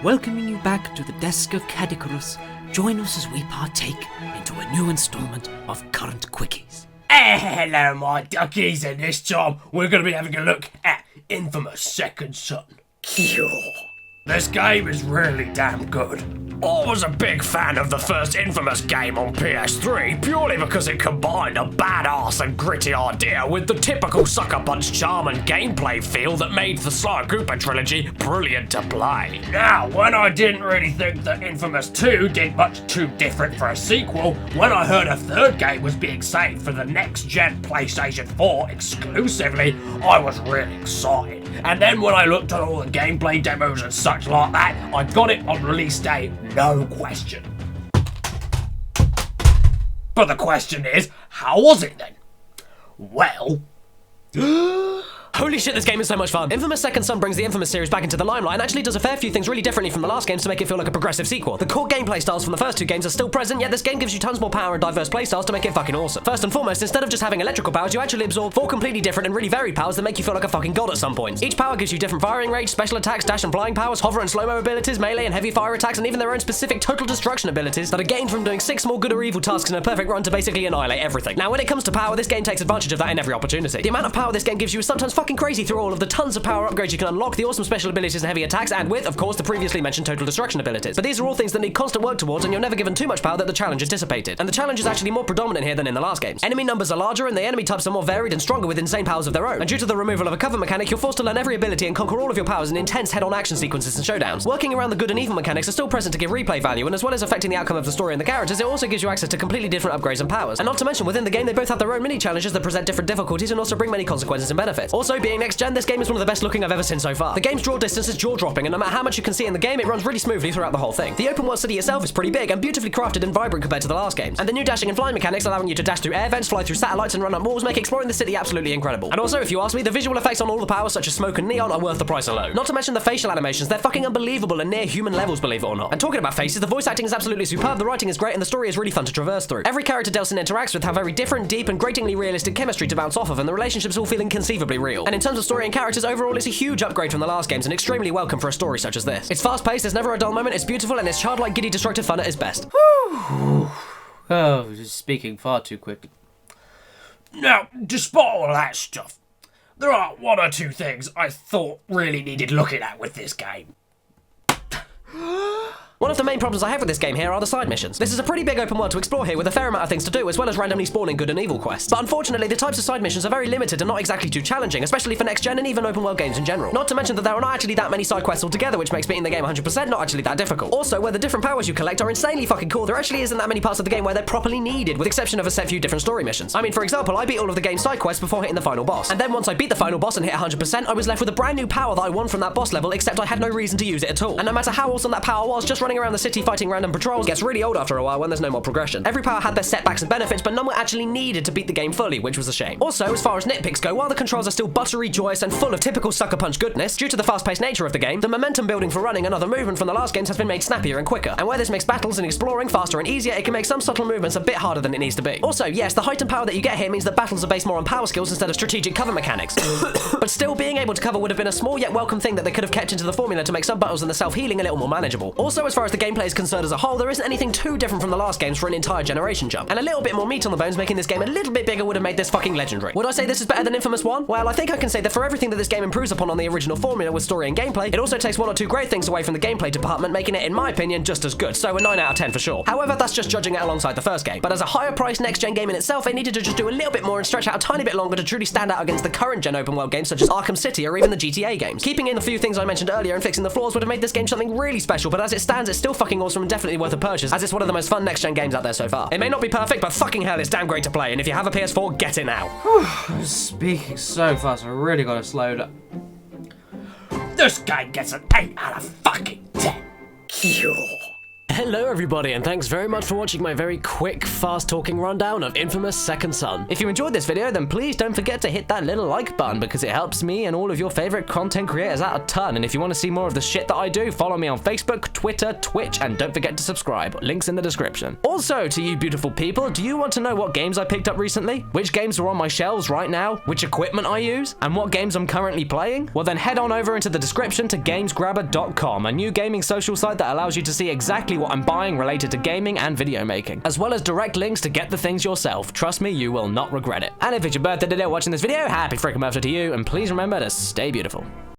welcoming you back to the desk of Caddicarus. Join us as we partake into a new installment of Current Quickies. Hello my duckies, and this time we're going to be having a look at inFAMOUS Second Son. This game is really damn good. I was a big fan of the first inFAMOUS game on PS3 purely because it combined a badass and gritty idea with the typical sucker punch charm and gameplay feel that made the Sly Cooper trilogy brilliant to play. Now, when I didn't really think that inFAMOUS 2 did much too different for a sequel, when I heard a third game was being saved for the next-gen PlayStation 4 exclusively, I was really excited. And then when I looked at all the gameplay demos and such like that, I got it on release day, no question. But the question is, how was it then? Well... Holy shit, this game is so much fun. inFAMOUS Second Son brings the inFAMOUS series back into the limelight and actually does a fair few things really differently from the last games to make it feel like a progressive sequel. The core gameplay styles from the first two games are still present, yet this game gives you tons more power and diverse playstyles to make it fucking awesome. First and foremost, instead of just having electrical powers, you actually absorb 4 completely different and really varied powers that make you feel like a fucking god at some points. Each power gives you different firing range, special attacks, dash and flying powers, hover and slow-mo abilities, melee and heavy fire attacks, and even their own specific total destruction abilities that are gained from doing 6 small good or evil tasks in a perfect run to basically annihilate everything. Now, when it comes to power, this game takes advantage of that in every opportunity. The amount of power this game gives you is sometimes fucking crazy through all of the tons of power upgrades you can unlock, the awesome special abilities and heavy attacks, and with, of course, the previously mentioned total destruction abilities. But these are all things that need constant work towards, and you're never given too much power that the challenge is dissipated. And the challenge is actually more predominant here than in the last games. Enemy numbers are larger, and the enemy types are more varied and stronger with insane powers of their own. And due to the removal of a cover mechanic, you're forced to learn every ability and conquer all of your powers in intense head-on action sequences and showdowns. Working around the good and evil mechanics are still present to give replay value, and as well as affecting the outcome of the story and the characters, it also gives you access to completely different upgrades and powers. And not to mention, within the game, they both have their own mini-challenges that present different difficulties and also bring many consequences and benefits. Also, being next-gen, this game is one of the best looking I've ever seen so far. The game's draw distance is jaw-dropping, and no matter how much you can see in the game, it runs really smoothly throughout the whole thing. The open world city itself is pretty big and beautifully crafted and vibrant compared to the last games. And the new dashing and flying mechanics, allowing you to dash through air vents, fly through satellites, and run up walls, make exploring the city absolutely incredible. And also, if you ask me, the visual effects on all the powers, such as smoke and neon, are worth the price alone. Not to mention the facial animations, they're fucking unbelievable and near human levels, believe it or not. And talking about faces, the voice acting is absolutely superb, the writing is great, and the story is really fun to traverse through. Every character Delsin interacts with have very different, deep, and gratingly realistic chemistry to bounce off of, and the relationships all feel inconceivably real. And in terms of story and characters, overall, it's a huge upgrade from the last games and extremely welcome for a story such as this. It's fast-paced, there's never a dull moment, it's beautiful, and it's childlike, giddy, destructive fun at its best. Oh, just speaking far too quickly. Now, despite all that stuff, there are 1 or 2 things I thought really needed looking at with this game. One of the main problems I have with this game here are the side missions. This is a pretty big open world to explore here with a fair amount of things to do, as well as randomly spawning good and evil quests. But unfortunately, the types of side missions are very limited and not exactly too challenging, especially for next-gen and even open world games in general. Not to mention that there are not actually that many side quests altogether, which makes beating the game 100% not actually that difficult. Also, where the different powers you collect are insanely fucking cool, there actually isn't that many parts of the game where they're properly needed, with the exception of a set few different story missions. I mean, for example, I beat all of the game's side quests before hitting the final boss. And then once I beat the final boss and hit 100%, I was left with a brand new power that I won from that boss level, except I had no reason to use it at all. And no matter how awesome that power was, just running around the city fighting random patrols gets really old after a while when there's no more progression. Every power had their setbacks and benefits, but none were actually needed to beat the game fully, which was a shame. Also, as far as nitpicks go, while the controls are still buttery, joyous, and full of typical sucker punch goodness, due to the fast-paced nature of the game, the momentum building for running and other movement from the last games has been made snappier and quicker. And where this makes battles and exploring faster and easier, it can make some subtle movements a bit harder than it needs to be. Also, yes, the heightened power that you get here means that battles are based more on power skills instead of strategic cover mechanics. But still, being able to cover would have been a small yet welcome thing that they could have kept into the formula to make some battles and the self-healing a little more manageable. Also, as far as the gameplay is concerned as a whole, there isn't anything too different from the last games for an entire generation jump. And a little bit more meat on the bones making this game a little bit bigger would have made this fucking legendary. Would I say this is better than inFAMOUS 1? Well, I think I can say that for everything that this game improves upon on the original formula with story and gameplay, it also takes 1 or 2 great things away from the gameplay department, making it, in my opinion, just as good. So a 9 out of 10 for sure. However, that's just judging it alongside the first game. But as a higher priced next-gen game in itself, it needed to just do a little bit more and stretch out a tiny bit longer to truly stand out against the current gen open world games such as Arkham City or even the GTA games. Keeping in the few things I mentioned earlier and fixing the flaws would have made this game something really special, but as it stands, it's still fucking awesome and definitely worth a purchase, as it's one of the most fun next-gen games out there so far. It may not be perfect, but fucking hell, it's damn great to play, and if you have a PS4, get it now. Speaking so fast, I really gotta slow down. This game gets an 8 out of fucking 10. Hello everybody, and thanks very much for watching my very quick, fast-talking rundown of Infamous Second Son. If you enjoyed this video, then please don't forget to hit that little like button because it helps me and all of your favorite content creators out a ton. And if you want to see more of the shit that I do, follow me on Facebook, Twitter, Twitch, and don't forget to subscribe. Links in the description. Also, to you beautiful people, do you want to know what games I picked up recently? Which games are on my shelves right now? Which equipment I use? And what games I'm currently playing? Well then head on over into the description to gamesgrabber.com, a new gaming social site that allows you to see exactly what I'm buying related to gaming and video making, as well as direct links to get the things yourself. Trust me, you will not regret it. And if it's your birthday today watching this video, happy freaking birthday to you, and please remember to stay beautiful.